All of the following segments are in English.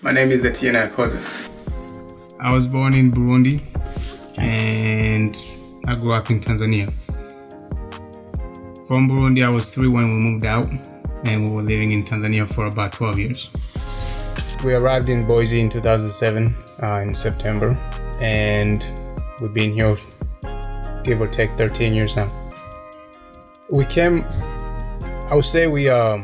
My name is Etienne. I was born in Burundi and I grew up in Tanzania. From Burundi, I was 3 when we moved out, and we were living in Tanzania for about 12 years. We arrived in Boise in 2007 in September, and we've been here, give or take, 13 years now. We came, I would say we were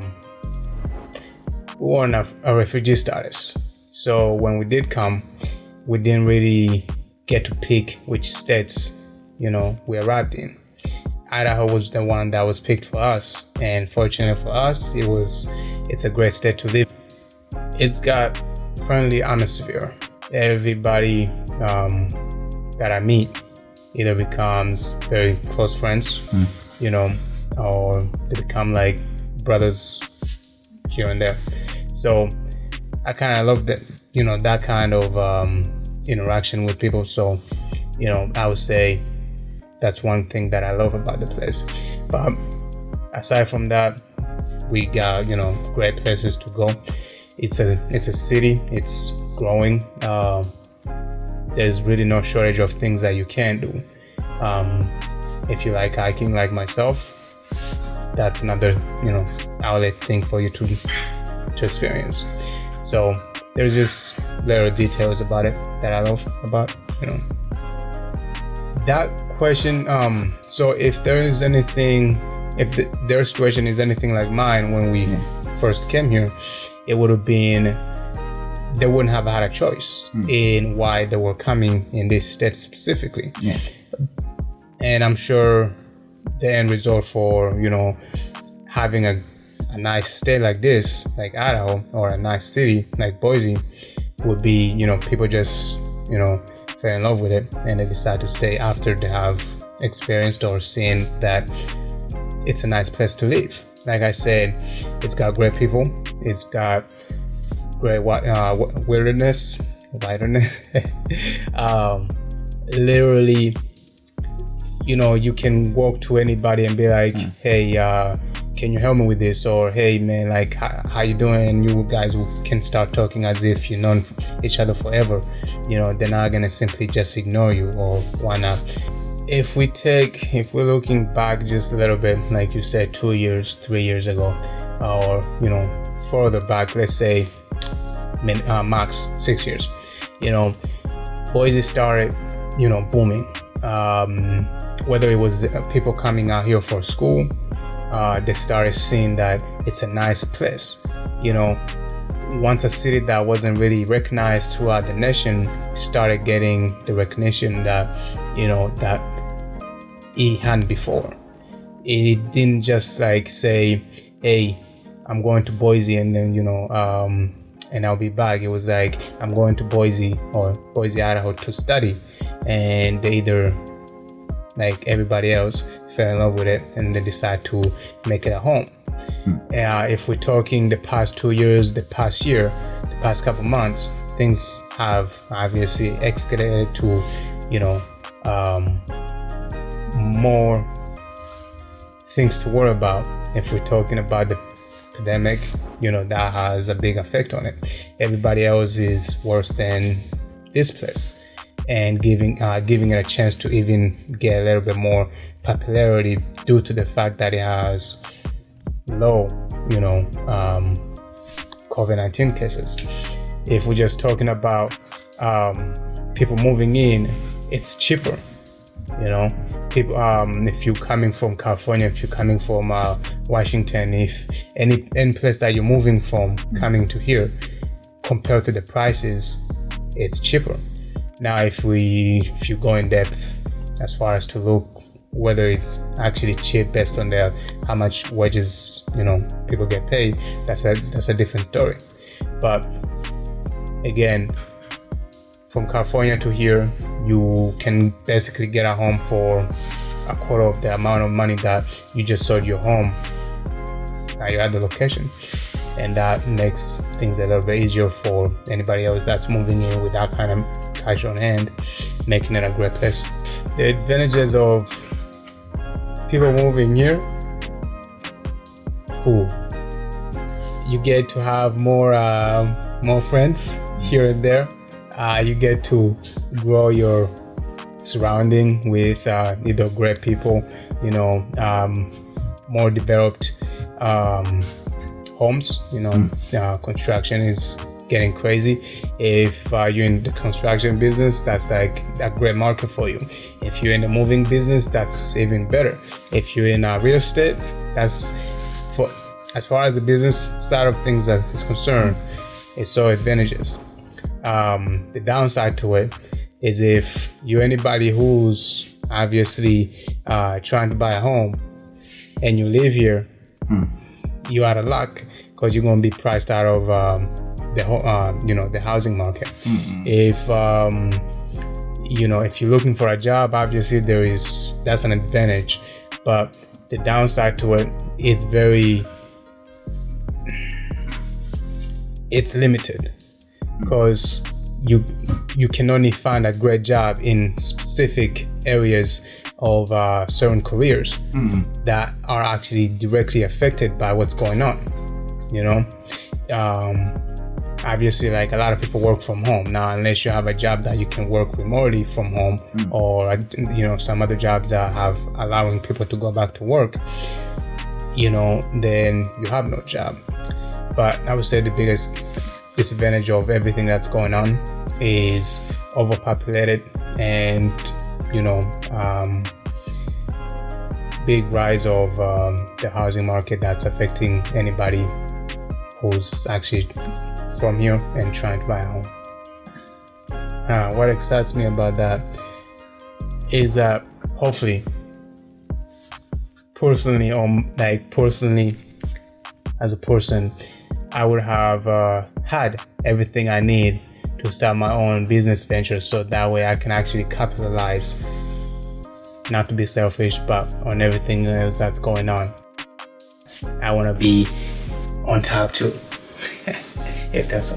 on a refugee status. So when we did come, we didn't really get to pick which states, we arrived in. Idaho was the one that was picked for us, and fortunately for us, it's a great state to live. It's got friendly atmosphere. Everybody that I meet either becomes very close friends, or they become like brothers here and there. So I kind of love that kind of interaction with people. So, I would say that's one thing that I love about the place. But aside from that, we got, great places to go. It's a city, it's growing. There's really no shortage of things that you can do. If you like hiking like myself, that's another, outlet thing for you to experience. So there's just little details about it that I love about, That question, so if their situation is anything like mine when we first came here, it would have been, they wouldn't have had a choice in why they were coming in this state specifically. Yeah. And I'm sure the end result for, having a nice state like this, like Idaho, or a nice city like Boise, would be, people just, fell in love with it and they decide to stay after they have experienced or seen that it's a nice place to live. Like I said, it's got great people, it's got great wilderness. Literally, you can walk to anybody and be like, hey, can you help me with this? Or, hey man, like, how you doing? And you guys can start talking as if you've known each other forever. They're not gonna simply just ignore you or whatnot. If we're looking back just a little bit, like you said, 2 years, 3 years ago, or, further back, let's say, max 6 years, Boise started, booming. Whether it was people coming out here for school, they started seeing that it's a nice place. Once a city that wasn't really recognized throughout the nation started getting the recognition that, that it hadn't before. It didn't just like say, hey, I'm going to Boise and then, and I'll be back. It was like, I'm going to Boise or Boise, Idaho to study. And they either, like everybody else, fell in love with it and they decide to make it a home. If we're talking the past 2 years, the past year, the past couple months, things have obviously escalated to, more things to worry about. If we're talking about the pandemic, that has a big effect on it. Everybody else is worse than this place, and giving it a chance to even get a little bit more popularity due to the fact that it has low, COVID-19 cases. If we're just talking about people moving in, it's cheaper. People, if you're coming from California, if you're coming from Washington, if any place that you're moving from coming to here, compared to the prices, it's cheaper. Now, if you go in depth as far as to look whether it's actually cheap based on how much wages people get paid, that's a different story. But again, from California to here, you can basically get a home for a quarter of the amount of money that you just sold your home at your other location. And that makes things a little bit easier for anybody else that's moving in with that kind of cash on hand, making it a great place. The advantages of people moving here, you get to have more more friends here and there. You get to grow your surrounding with either great people, more developed homes. Construction is getting crazy. If you're in the construction business, that's like a great market for you. If you're in the moving business, that's even better. If you're in real estate, that's as far as the business side of things is concerned, it's so advantageous. The downside to it is if you're anybody who's obviously trying to buy a home and you live here, you're out of luck because you're going to be priced out of the housing market. If if you're looking for a job, obviously that's an advantage, but the downside to it is it's limited because you can only find a great job in specific areas of certain careers that are actually directly affected by what's going on. Obviously, like a lot of people work from home now, unless you have a job that you can work remotely from home, or some other jobs that have allowing people to go back to work, then you have no job. But I would say the biggest disadvantage of everything that's going on is overpopulated and big rise of the housing market that's affecting anybody who's actually from here and trying to buy a home. What excites me about that is that hopefully, personally as a person, I would have had everything I need to start my own business venture, so that way I can actually capitalize, not to be selfish, but on everything else that's going on. I want to be on top too, if that's